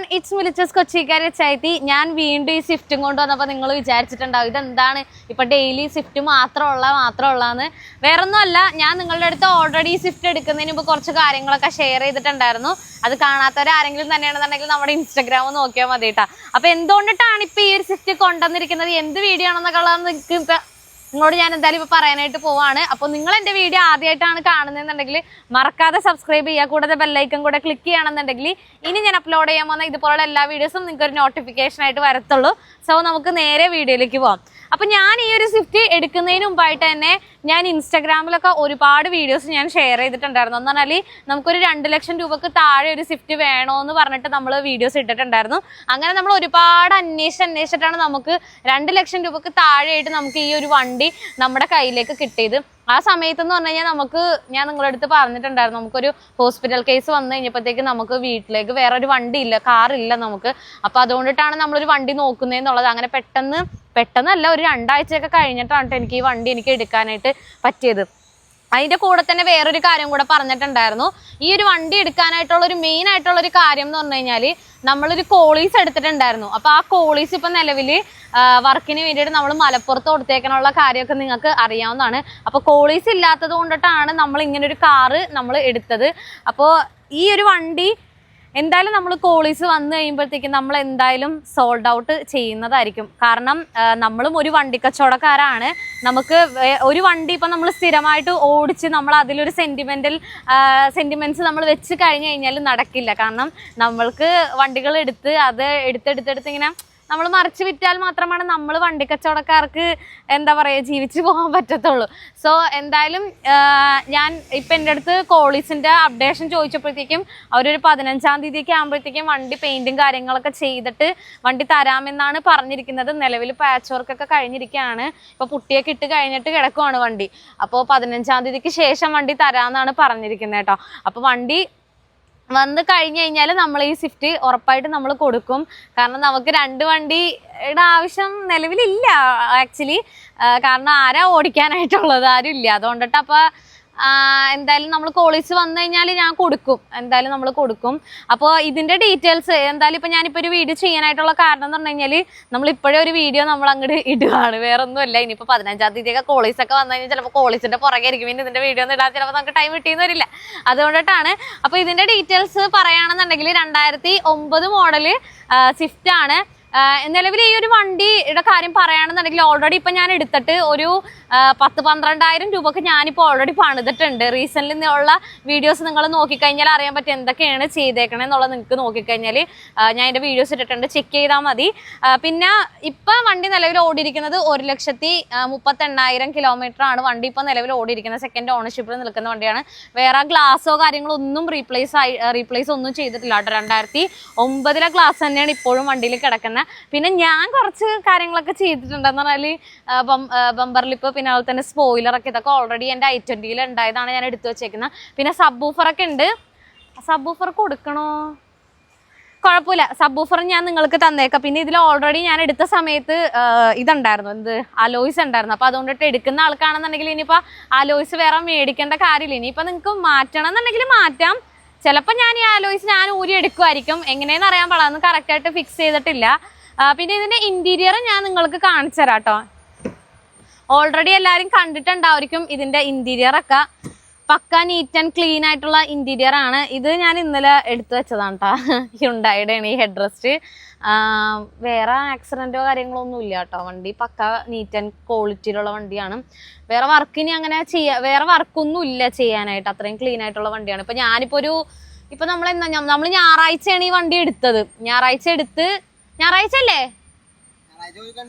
everyone, it's Milichus Kochikari Chaiti. ഞാൻ വീണ്ടും ഈ സ്വിഫ്റ്റും കൊണ്ടുവന്നപ്പോൾ നിങ്ങൾ വിചാരിച്ചിട്ടുണ്ടാവും ഇതെന്താണ് ഇപ്പോൾ ഡെയിലി സ്വിഫ്റ്റ് മാത്രമുള്ളാന്ന്. വേറൊന്നുമല്ല, ഞാൻ നിങ്ങളുടെ അടുത്ത് ഓൾറെഡി സ്വിഫ്റ്റ് എടുക്കുന്നതിന് മുമ്പ് കുറച്ച് കാര്യങ്ങളൊക്കെ ഷെയർ ചെയ്തിട്ടുണ്ടായിരുന്നു. അത് കാണാത്തവരാരെങ്കിലും തന്നെയാണെന്നുണ്ടെങ്കിൽ നമ്മുടെ ഇൻസ്റ്റാഗ്രാം നോക്കിയാൽ മതി കേട്ടോ. അപ്പോൾ എന്തുകൊണ്ടിട്ടാണ് ഇപ്പോൾ ഈ ഒരു സ്വിഫ്റ്റ് കൊണ്ടുവന്നിരിക്കുന്നത്, എന്ത് വീഡിയോ ആണെന്നൊക്കെ ഉള്ളത് നിങ്ങളോട് ഞാൻ എന്തായാലും ഇപ്പോൾ പറയാനായിട്ട് പോവാണ്. അപ്പോൾ നിങ്ങൾ എൻ്റെ വീഡിയോ ആദ്യമായിട്ടാണ് കാണുന്നതെന്നുണ്ടെങ്കിൽ മറക്കാതെ സബ്സ്ക്രൈബ് ചെയ്യുക, കൂടാതെ ബെല്ലൈക്കൺ കൂടെ ക്ലിക്ക് ചെയ്യണമെന്നുണ്ടെങ്കിൽ ഇനി ഞാൻ അപ്ലോഡ് ചെയ്യാൻ പോകുന്ന ഇതുപോലുള്ള എല്ലാ വീഡിയോസും നിങ്ങൾക്ക് ഒരു നോട്ടിഫിക്കേഷൻ ആയിട്ട് വരത്തുള്ളൂ. സോ നമുക്ക് നേരെ വീഡിയോയിലേക്ക് പോകാം. അപ്പോൾ ഞാൻ ഈ ഒരു സ്വിഫ്റ്റ് എടുക്കുന്നതിന് മുമ്പായിട്ട് തന്നെ ഞാൻ ഇൻസ്റ്റാഗ്രാമിലൊക്കെ ഒരുപാട് വീഡിയോസ് ഞാൻ ഷെയർ ചെയ്തിട്ടുണ്ടായിരുന്നു. എന്ന് പറഞ്ഞാൽ നമുക്കൊരു 2 ലക്ഷം രൂപക്ക് താഴെ ഒരു സ്വിഫ്റ്റ് വേണമെന്ന് പറഞ്ഞിട്ട് നമ്മൾ വീഡിയോസ് ഇട്ടിട്ടുണ്ടായിരുന്നു. അങ്ങനെ നമ്മൾ ഒരുപാട് അന്വേഷിച്ചിട്ടാണ് നമുക്ക് 2 ലക്ഷം രൂപക്ക് താഴെയായിട്ട് നമുക്ക് ഈ ഒരു വണ്ടി നമ്മുടെ കയ്യിലേക്ക് കിട്ടിയത്. ആ സമയത്തെന്ന് പറഞ്ഞു കഴിഞ്ഞാൽ ഞാൻ നിങ്ങളുടെ അടുത്ത് പറഞ്ഞിട്ടുണ്ടായിരുന്നു, നമുക്കൊരു ഹോസ്പിറ്റൽ കേസ് വന്നു കഴിഞ്ഞപ്പോഴത്തേക്ക് നമുക്ക് വീട്ടിലേക്ക് വേറെ ഒരു വണ്ടി ഇല്ല, കാറില്ല നമുക്ക്. അപ്പോൾ അതുകൊണ്ടിട്ടാണ് നമ്മളൊരു വണ്ടി നോക്കുന്നതെന്നുള്ളത്. അങ്ങനെ പെട്ടെന്നല്ല, ഒരു 2 ആഴ്ചയൊക്കെ കഴിഞ്ഞിട്ടാണ് എനിക്ക് ഈ വണ്ടി എനിക്ക് എടുക്കാനായിട്ട് പറ്റിയത്. അതിൻ്റെ കൂടെ തന്നെ വേറൊരു കാര്യം കൂടെ പറഞ്ഞിട്ടുണ്ടായിരുന്നു. ഈ ഒരു വണ്ടി എടുക്കാനായിട്ടുള്ള ഒരു മെയിൻ ആയിട്ടുള്ള ഒരു കാര്യം എന്ന് പറഞ്ഞു കഴിഞ്ഞാൽ നമ്മളൊരു കോളീസ് എടുത്തിട്ടുണ്ടായിരുന്നു. അപ്പോൾ ആ കോളീസ് ഇപ്പം നിലവിൽ വർക്കിന് വേണ്ടിയിട്ട് നമ്മൾ മലപ്പുറത്ത് കൊടുത്തേക്കാനുള്ള കാര്യമൊക്കെ നിങ്ങൾക്ക് അറിയാവുന്നതാണ്. അപ്പോൾ കോളീസ് ഇല്ലാത്തത് കൊണ്ടിട്ടാണ് നമ്മൾ ഇങ്ങനൊരു കാറ് നമ്മൾ എടുത്തത്. അപ്പോൾ ഈ ഒരു വണ്ടി എന്തായാലും നമ്മൾ കോളീസ് വന്നു കഴിയുമ്പോഴത്തേക്കും നമ്മൾ എന്തായാലും സോൾഡ് ഔട്ട് ചെയ്യുന്നതായിരിക്കും. കാരണം നമ്മളും ഒരു വണ്ടി കച്ചവടക്കാരാണ്. നമുക്ക് ഒരു വണ്ടി ഇപ്പം നമ്മൾ സ്ഥിരമായിട്ട് ഓടിച്ച് നമ്മൾ അതിലൊരു സെൻറ്റിമെൻറ്റ്സ് നമ്മൾ വെച്ച് കഴിഞ്ഞ് കഴിഞ്ഞാൽ നടക്കില്ല. കാരണം നമ്മൾക്ക് വണ്ടികൾ എടുത്ത് ഇങ്ങനെ നമ്മൾ മറിച്ച് വിറ്റാൽ മാത്രമാണ് നമ്മൾ വണ്ടി കച്ചവടക്കാർക്ക് എന്താ പറയുക ജീവിച്ച് പോകാൻ പറ്റത്തുള്ളൂ. സോ എന്തായാലും ഞാൻ ഇപ്പം എൻ്റെ അടുത്ത് കോളീസിൻ്റെ അപ്ഡേഷൻ ചോദിച്ചപ്പോഴത്തേക്കും അവരൊരു 15-ാം തീയതിയൊക്കെ ആകുമ്പോഴത്തേക്കും വണ്ടി പെയിൻറ്റും കാര്യങ്ങളൊക്കെ ചെയ്തിട്ട് വണ്ടി തരാമെന്നാണ് പറഞ്ഞിരിക്കുന്നത്. നിലവിൽ പാച്ച് വർക്കൊക്കെ കഴിഞ്ഞിരിക്കുകയാണ്. ഇപ്പോൾ പുട്ടിയൊക്കെ ഇട്ട് കഴിഞ്ഞിട്ട് കിടക്കുവാണ് വണ്ടി. അപ്പോൾ 15-ാം തീയതിക്ക് ശേഷം വണ്ടി തരാമെന്നാണ് പറഞ്ഞിരിക്കുന്നത് കേട്ടോ. അപ്പോൾ വണ്ടി വന്ന് കഴിഞ്ഞ് കഴിഞ്ഞാൽ നമ്മൾ ഈ സ്വിഫ്റ്റ് ഉറപ്പായിട്ട് നമ്മൾ കൊടുക്കും. കാരണം നമുക്ക് 2 വണ്ടിയുടെ ആവശ്യം നിലവിലില്ല ആക്ച്വലി. കാരണം ആരാ ഓടിക്കാനായിട്ടുള്ളത്, ആരും ഇല്ല. അതുകൊണ്ടിട്ട് അപ്പോൾ എന്തായാലും നമ്മൾ കോളേജ് വന്നു കഴിഞ്ഞാൽ ഞാൻ കൊടുക്കും, എന്തായാലും നമ്മൾ കൊടുക്കും. അപ്പോൾ ഇതിൻ്റെ ഡീറ്റെയിൽസ് എന്തായാലും ഇപ്പോൾ ഞാനിപ്പോൾ ഒരു വീഡിയോ ചെയ്യാനായിട്ടുള്ള കാരണം എന്ന് പറഞ്ഞു കഴിഞ്ഞാൽ നമ്മളിപ്പോഴേ ഒരു വീഡിയോ നമ്മൾ അങ്ങോട്ട് ഇടുകയാണ്, വേറെ ഒന്നുമല്ല. ഇനിയിപ്പോൾ 15-ാം തീയതിയൊക്കെ കോളേജൊക്കെ വന്നു കഴിഞ്ഞാൽ ചിലപ്പോൾ കോളേജിൻ്റെ പുറകെ ആയിരിക്കും, പിന്നെ ഇതിൻ്റെ വീഡിയോ ഒന്നും ഇടാൻ ചിലപ്പോൾ നമുക്ക് ടൈം കിട്ടിയെന്ന് വരില്ല. അതുകൊണ്ടിട്ടാണ്. അപ്പോൾ ഇതിൻ്റെ ഡീറ്റെയിൽസ് പറയുകയാണെന്നുണ്ടെങ്കിൽ 2009 മോഡല് സ്വിഫ്റ്റ് ആണ്. നിലവിൽ ഈ ഒരു വണ്ടിയുടെ കാര്യം പറയുകയാണെന്നുണ്ടെങ്കിൽ ഓൾറെഡി ഇപ്പം ഞാൻ എടുത്തിട്ട് ഒരു 10-12,000 രൂപക്ക് ഞാനിപ്പോൾ ഓൾറെഡി പണിതിട്ടുണ്ട്. റീസെൻ്റ്ലി ഉള്ള വീഡിയോസ് നിങ്ങൾ നോക്കിക്കഴിഞ്ഞാൽ അറിയാൻ പറ്റും എന്തൊക്കെയാണ് ചെയ്തേക്കണേ എന്നുള്ളത്. നിങ്ങൾക്ക് നോക്കിക്കഴിഞ്ഞാൽ ഞാൻ എൻ്റെ വീഡിയോസ് ഇട്ടിട്ടുണ്ട്, ചെക്ക് ചെയ്താൽ മതി. പിന്നെ ഇപ്പം വണ്ടി നിലവിൽ ഓടിയിരിക്കുന്നത് 1,38,000 കിലോമീറ്ററാണ് വണ്ടി ഇപ്പോൾ നിലവിൽ ഓടിയിരിക്കുന്നത്. സെക്കൻഡ് ഓണർഷിപ്പിൽ നിൽക്കുന്ന വണ്ടിയാണ്. വേറെ ഗ്ലാസോ കാര്യങ്ങളോ ഒന്നും റീപ്ലേസ് ഒന്നും ചെയ്തിട്ടില്ല കേട്ടോ. 2009 ഗ്ലാസ് തന്നെയാണ് ഇപ്പോഴും വണ്ടിയിൽ കിടക്കുന്നത്. പിന്നെ ഞാൻ കുറച്ച് കാര്യങ്ങളൊക്കെ ചെയ്തിട്ടുണ്ടെന്ന് പറഞ്ഞാൽ ബമ്പർ ലിപ്പ്, പിന്നെ അതുപോലെ തന്നെ സ്പോയിലറൊക്കെ, ഇതൊക്കെ ഓൾറെഡി എൻ്റെ i20 ഉണ്ടായതാണ് ഞാൻ എടുത്തു വെച്ചേക്കുന്നത്. പിന്നെ സബ് വൂഫറൊക്കെ ഉണ്ട്. സബ് വൂഫർ കൊടുക്കണോ, കുഴപ്പമില്ല, സബ് വൂഫർ ഞാൻ നിങ്ങൾക്ക് തന്നേക്കാം. പിന്നെ ഇതിൽ ഓൾറെഡി ഞാൻ എടുത്ത സമയത്ത് ഇതുണ്ടായിരുന്നു, അലോയ്സ് ഉണ്ടായിരുന്നു. അപ്പോൾ അതുകൊണ്ടിട്ട് എടുക്കുന്ന ആൾക്കാണെന്നുണ്ടെങ്കിൽ ഇനിയിപ്പോൾ അലോയ്സ് വേറെ മേടിക്കേണ്ട കാര്യമില്ല. ഇനിയിപ്പോൾ നിങ്ങൾക്ക് മാറ്റണം എന്നുണ്ടെങ്കിൽ മാറ്റാം. ചിലപ്പോൾ ഞാൻ ഈ അലോയ്സ് ഞാൻ ഊരി എടുക്കുമായിരിക്കും, എങ്ങനെയെന്ന് അറിയാൻ പാടില്ല, കറക്റ്റായിട്ട് ഫിക്സ് ചെയ്തിട്ടില്ല. പിന്നെ ഇതിൻ്റെ ഇൻറ്റീരിയർ ഞാൻ നിങ്ങൾക്ക് കാണിച്ചു തരാം കേട്ടോ. ഓൾറെഡി എല്ലാവരും കണ്ടിട്ടുണ്ടായിരിക്കും ഇതിൻ്റെ ഇൻറ്റീരിയറൊക്കെ. പക്ക നീറ്റ് ആൻഡ് ക്ലീൻ ആയിട്ടുള്ള ഇൻറ്റീരിയർ ആണ്. ഇത് ഞാൻ ഇന്നലെ എടുത്തു വെച്ചതാണ് കേട്ടോ. ഹ്യുണ്ടായിയുടെയാണ് ഈ ഹെഡ് റെസ്റ്റ്. വേറെ ആക്സിഡൻറ്റോ കാര്യങ്ങളോ ഒന്നും ഇല്ല കേട്ടോ. വണ്ടി പക്ക നീറ്റ് ആൻഡ് ക്വാളിറ്റിയിലുള്ള വണ്ടിയാണ്. വേറെ വർക്കൊന്നും ഇല്ല ചെയ്യാനായിട്ട്, അത്രയും ക്ലീൻ ആയിട്ടുള്ള വണ്ടിയാണ്. ഇപ്പം ഞാനിപ്പോൾ നമ്മൾ ഞായറാഴ്ചയാണ് ഈ വണ്ടി എടുത്തത്. ഞായറാഴ്ച അല്ലേ?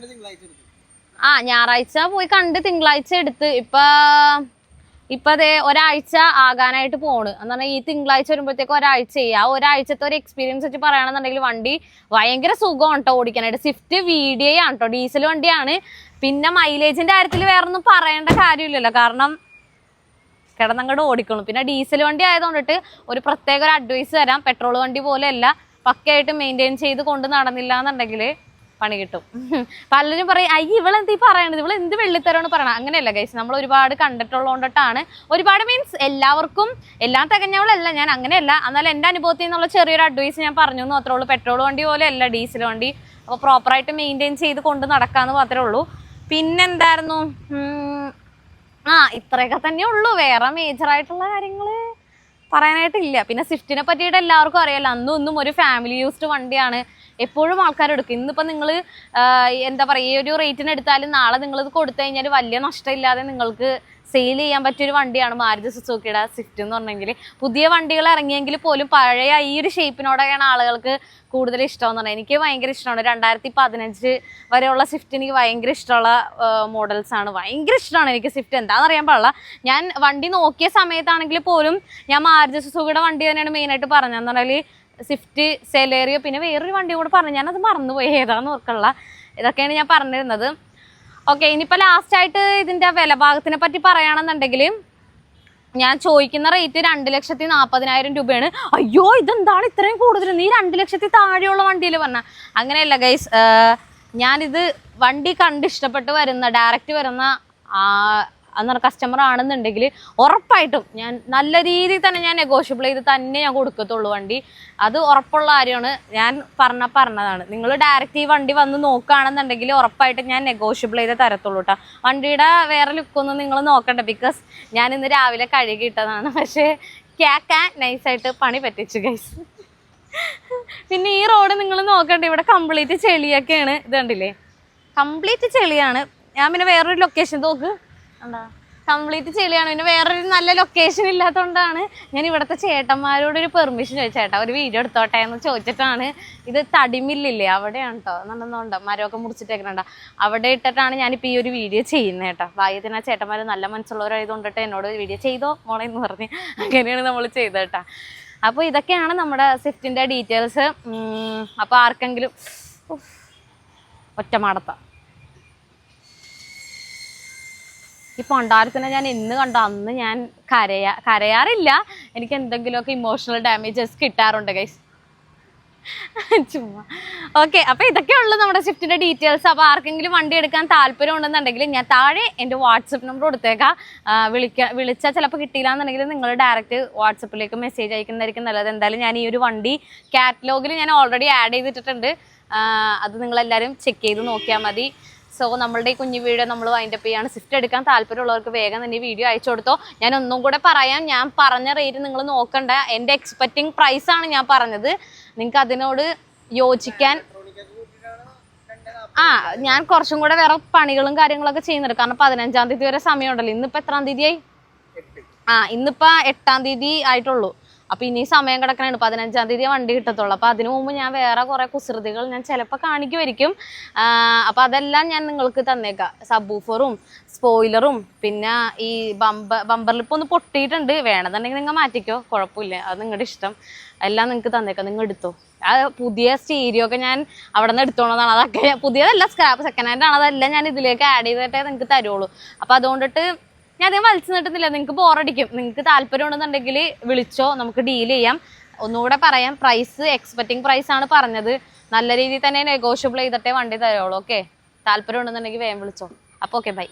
ഞായറാഴ്ച പോയി കണ്ട് തിങ്കളാഴ്ച എടുത്ത് ഇപ്പം അതേ ഒരാഴ്ച ആകാനായിട്ട് പോണ്. എന്ന് പറഞ്ഞാൽ ഈ തിങ്കളാഴ്ച വരുമ്പോഴത്തേക്ക് ഒരാഴ്ച ആ ഒരാഴ്ചത്തെ ഒരു എക്സ്പീരിയൻസ് വെച്ച് പറയുകയാണെന്നുണ്ടെങ്കിൽ വണ്ടി ഭയങ്കര സുഖമാണ് കേട്ടോ ഓടിക്കാനായിട്ട്. സ്വിഫ്റ്റ് VDI ആണ് കേട്ടോ, ഡീസൽ വണ്ടിയാണ്. പിന്നെ മൈലേജിൻ്റെ കാര്യത്തിൽ വേറൊന്നും പറയേണ്ട കാര്യമില്ലല്ലോ, കാരണം കിടന്നങ്ങോട്ട് ഓടിക്കണം. പിന്നെ ഡീസൽ വണ്ടി ആയതുകൊണ്ടിട്ട് ഒരു പ്രത്യേക ഒരു അഡ്വൈസ് തരാം, പെട്രോൾ വണ്ടി പോലെയല്ല, പക്കയായിട്ട് മെയിൻറ്റെയിൻ ചെയ്ത് കൊണ്ട് നടന്നില്ല എന്നുണ്ടെങ്കിൽ പണി കിട്ടും. പലരും പറയും അയ്യ ഇവളെന്തീ പറയണത്, ഇവളെന്ത് വെള്ളിത്തരമാണ് പറയണത്. അങ്ങനെയല്ല ഗൈസ്, നമ്മൾ ഒരുപാട് കണ്ടിട്ടുള്ളതുകൊണ്ടിട്ടാണ്. ഒരുപാട് മീൻസ് എല്ലാവർക്കും എല്ലാം തികഞ്ഞവളല്ല ഞാൻ, അങ്ങനെയല്ല. എന്നാൽ എൻ്റെ അനുഭവത്തിൽ നിന്നുള്ള ചെറിയൊരു അഡ്വൈസ് ഞാൻ പറഞ്ഞു എന്ന് മാത്രമേ ഉള്ളൂ. പെട്രോൾ വണ്ടി പോലെ അല്ല ഡീസൽ വണ്ടി, അപ്പോൾ പ്രോപ്പറായിട്ട് മെയിൻറ്റെയിൻ ചെയ്ത് കൊണ്ട് നടക്കാമെന്ന് മാത്രമേ ഉള്ളൂ. പിന്നെന്തായിരുന്നു, ഇത്രയൊക്കെ തന്നെ ഉള്ളൂ. വേറെ മേജറായിട്ടുള്ള കാര്യങ്ങൾ പറയാനായിട്ടില്ല. പിന്നെ സ്വിഫ്റ്റിനെ പറ്റിയിട്ട് എല്ലാവർക്കും അറിയാലോ, അന്നും ഇന്നും ഒരു ഫാമിലി യൂസ്ഡ് വണ്ടിയാണ്. എപ്പോഴും ആൾക്കാർ എടുക്കും. ഇന്നിപ്പോൾ നിങ്ങൾ എന്താ പറയുക, ഈ ഒരു റേറ്റിന് എടുത്താലും നാളെ നിങ്ങളിത് കൊടുത്തു കഴിഞ്ഞാൽ വലിയ നഷ്ടമില്ലാതെ നിങ്ങൾക്ക് സെയിൽ ചെയ്യാൻ പറ്റിയൊരു വണ്ടിയാണ് മാരുതി സുസുക്കിയുടെ സ്വിഫ്റ്റ് എന്ന് പറഞ്ഞെങ്കിൽ. പുതിയ വണ്ടികൾ ഇറങ്ങിയെങ്കിൽ പോലും പഴയ ഈ ഒരു ഷേപ്പിനോടെയാണ് ആളുകൾക്ക് കൂടുതൽ ഇഷ്ടമെന്ന് പറഞ്ഞാൽ. എനിക്ക് ഭയങ്കര ഇഷ്ടമാണ്. 2015 വരെയുള്ള സ്വിഫ്റ്റ് എനിക്ക് ഭയങ്കര ഇഷ്ടമുള്ള മോഡൽസാണ്. ഭയങ്കര ഇഷ്ടമാണ് എനിക്ക് സ്വിഫ്റ്റ്. എന്താണെന്ന് അറിയാൻ പാടില്ല. ഞാൻ വണ്ടി നോക്കിയ സമയത്താണെങ്കിൽ പോലും ഞാൻ മാരുതി സുസുക്കിയുടെ വണ്ടി തന്നെയാണ് മെയിനായിട്ട് പറഞ്ഞതെന്ന് പറഞ്ഞാൽ സ്വിഫ്റ്റ്, സെലേറിയോ, പിന്നെ വേറൊരു വണ്ടി കൂടെ പറഞ്ഞു, ഞാനത് മറന്നുപോയി ഏതാന്ന് ഓർക്കുള്ള. ഇതൊക്കെയാണ് ഞാൻ പറഞ്ഞിരുന്നത്. ഓക്കെ, ഇനിയിപ്പോൾ ലാസ്റ്റായിട്ട് ഇതിൻ്റെ വില ഭാഗത്തിനെ പറ്റി പറയുകയാണെന്നുണ്ടെങ്കിൽ ഞാൻ ചോദിക്കുന്ന റേറ്റ് 2,40,000 രൂപയാണ്. അയ്യോ ഇതെന്താണ് ഇത്രയും കൂടുതൽ, നീ 2 ലക്ഷത്തിൽ താഴെയുള്ള വണ്ടിയിൽ പറഞ്ഞാൽ. അങ്ങനെയല്ല ഗൈസ്, ഞാനിത് വണ്ടി കണ്ട് ഇഷ്ടപ്പെട്ട് വരുന്ന ഡയറക്റ്റ് വരുന്ന കസ്റ്റമർ ആണെന്നുണ്ടെങ്കിൽ ഉറപ്പായിട്ടും ഞാൻ നല്ല രീതിയിൽ തന്നെ ഞാൻ നെഗോഷ്യബിൾ ചെയ്ത് തന്നെ ഞാൻ കൊടുക്കത്തുള്ളൂ വണ്ടി. അത് ഉറപ്പുള്ള കാര്യമാണ്. ഞാൻ പറഞ്ഞതാണ്. നിങ്ങൾ ഡയറക്റ്റ് ഈ വണ്ടി വന്ന് നോക്കുകയാണെന്നുണ്ടെങ്കിൽ ഉറപ്പായിട്ടും ഞാൻ നെഗോഷ്യബിൾ ചെയ്ത് തരത്തുള്ളൂ കേട്ടോ. വണ്ടിയുടെ വേറെ ലുക്കൊന്നും നിങ്ങൾ നോക്കണ്ട, ബിക്കോസ് ഞാൻ ഇന്ന് രാവിലെ കഴുകിയിട്ടതാണ്. പക്ഷേ നൈസായിട്ട് പണി പറ്റിച്ചു ഗൈസ്. പിന്നെ ഈ റോഡ് നിങ്ങൾ നോക്കണ്ട, ഇവിടെ കംപ്ലീറ്റ് ചെളിയൊക്കെയാണ്. ഇത് കണ്ടില്ലേ, കംപ്ലീറ്റ് ചെളിയാണ്. ഞാൻ പിന്നെ വേറൊരു ലൊക്കേഷൻ നോക്ക്, കംപ്ലീറ്റ് ചെളിയാണ്. പിന്നെ വേറൊരു നല്ല ലൊക്കേഷൻ ഇല്ലാത്തതുകൊണ്ടാണ് ഞാൻ ഇവിടുത്തെ ചേട്ടന്മാരോടൊരു പെർമിഷൻ ചോദിച്ചു. ചേട്ടാ ഒരു വീഡിയോ എടുത്തോട്ടെ എന്ന് ചോദിച്ചിട്ടാണ്. ഇത് തടിമില്ലില്ലേ അവിടെയാണ് കേട്ടോ, നല്ലോണ്ട മരമൊക്കെ മുറിച്ചിട്ടേക്കണ്ട, അവിടെ ഇട്ടിട്ടാണ് ഞാനിപ്പോൾ ഈ ഒരു വീഡിയോ ചെയ്യുന്നത് കേട്ടോ. ഭാഗ്യത്തിന് ആ ചേട്ടന്മാർ നല്ല മനസ്സുള്ളവരായതുകൊണ്ടിട്ട് എന്നോട് വീഡിയോ ചെയ്തോ മോളെ എന്ന് പറഞ്ഞ് അങ്ങനെയാണ് നമ്മൾ ചെയ്തത് കേട്ടോ. അപ്പോൾ ഇതൊക്കെയാണ് നമ്മുടെ സ്വിഫ്റ്റിൻ്റെ ഡീറ്റെയിൽസ്. അപ്പോൾ ആർക്കെങ്കിലും ഒറ്റമാടത്ത ഈ പണ്ടാരത്തിനെ ഞാൻ എന്ന് കണ്ടോ അന്ന് ഞാൻ കരയാറില്ല. എനിക്ക് എന്തെങ്കിലുമൊക്കെ ഇമോഷണൽ ഡാമേജസ് കിട്ടാറുണ്ട് ഗൈസ്, ചുമ്മാ. ഓക്കെ, അപ്പോൾ ഇതൊക്കെ ഉള്ളൂ നമ്മുടെ സ്വിഫ്റ്റിൻ്റെ ഡീറ്റെയിൽസ്. അപ്പോൾ ആർക്കെങ്കിലും വണ്ടി എടുക്കാൻ താല്പര്യം ഉണ്ടെന്നുണ്ടെങ്കിൽ ഞാൻ താഴെ എൻ്റെ വാട്സപ്പ് നമ്പർ കൊടുത്തേക്കാം. വിളിച്ചാൽ ചിലപ്പോൾ കിട്ടിയില്ല എന്നുണ്ടെങ്കിൽ നിങ്ങൾ ഡയറക്റ്റ് വാട്സപ്പിലേക്ക് മെസ്സേജ് അയക്കുന്നതായിരിക്കും നല്ലത്. എന്തായാലും ഞാൻ ഈ ഒരു വണ്ടി കാറ്റലോഗിൽ ഞാൻ ഓൾറെഡി ആഡ് ചെയ്തിട്ടുണ്ട്. അത് നിങ്ങളെല്ലാവരും ചെക്ക് ചെയ്ത് നോക്കിയാൽ മതി. സോ നമ്മളുടെ ഈ കുഞ്ഞു വീഡിയോ നമ്മൾ വൈൻഡപ്പ് ചെയ്യാണ്. സ്വിഫ്റ്റ് എടുക്കാൻ താല്പര്യമുള്ളവർക്ക് വേഗം തന്നെ വീഡിയോ അയച്ചു കൊടുത്തോ. ഞാൻ ഒന്നും കൂടെ പറയാം, ഞാൻ പറഞ്ഞ റേറ്റ് നിങ്ങൾ നോക്കണ്ട. എൻ്റെ എക്സ്പെക്റ്റിംഗ് പ്രൈസാണ് ഞാൻ പറഞ്ഞത്. നിങ്ങൾക്ക് അതിനോട് യോജിക്കാൻ ഞാൻ കുറച്ചും കൂടെ വേറെ പണികളും കാര്യങ്ങളൊക്കെ ചെയ്യുന്നുണ്ട്. കാരണം 15-ാം തീയതി വരെ സമയമുണ്ടല്ലോ. ഇന്നിപ്പോൾ എത്രാം തീയതിയായി? ഇന്നിപ്പോൾ 8-ാം തീയതി ആയിട്ടുള്ളൂ. അപ്പോൾ ഇനി സമയം കിടക്കണാണ്. 15-ാം തീയതി വണ്ടി കിട്ടത്തുള്ളൂ. അപ്പോൾ അതിനു മുമ്പ് ഞാൻ വേറെ കുറേ കുസൃതികൾ ഞാൻ ചിലപ്പോൾ കാണിക്കുമായിരിക്കും. അപ്പോൾ അതെല്ലാം ഞാൻ നിങ്ങൾക്ക് തന്നേക്കാം. സബ്വൂഫറും സ്പോയിലറും പിന്നെ ഈ ബമ്പറിലിപ്പോൾ ഒന്ന് പൊട്ടിയിട്ടുണ്ട്. വേണമെന്നുണ്ടെങ്കിൽ നിങ്ങൾ മാറ്റിക്കോ, കുഴപ്പമില്ല. അത് നിങ്ങളുടെ ഇഷ്ടം. എല്ലാം നിങ്ങൾക്ക് തന്നേക്കാം, നിങ്ങൾ എടുത്തോ. പുതിയ സ്റ്റീരിയോ ഒക്കെ ഞാൻ അവിടെ നിന്ന് എടുത്തോളതാണ്. അതൊക്കെ പുതിയതല്ല, സ്ക്രാപ്പ് സെക്കൻഡ് ഹാൻഡ് ആണ്. അതെല്ലാം ഞാൻ ഇതിലേക്ക് ആഡ് ചെയ്തിട്ടേ നിങ്ങൾക്ക് തരുള്ളൂ. അപ്പോൾ അതുകൊണ്ടിട്ട് ഞാൻ അധികം വലിച്ചു നീട്ടുന്നില്ല. നിങ്ങൾക്ക് ബോറടിക്കും. നിങ്ങൾക്ക് താല്പര്യം ഉണ്ടെന്നുണ്ടെങ്കിൽ വിളിച്ചോ, നമുക്ക് ഡീൽ ചെയ്യാം. ഒന്നുകൂടെ പറയാം, പ്രൈസ് എക്സ്പെക്റ്റിംഗ് പ്രൈസാണ് പറഞ്ഞത്. നല്ല രീതിയിൽ തന്നെ നെഗോഷ്യബിൾ ചെയ്തിട്ടേ വണ്ടി തരുള്ളൂ. ഓക്കെ, താല്പര്യം ഉണ്ടെന്നുണ്ടെങ്കിൽ വേഗം വിളിച്ചോ. അപ്പോൾ ഓക്കെ, ബൈ.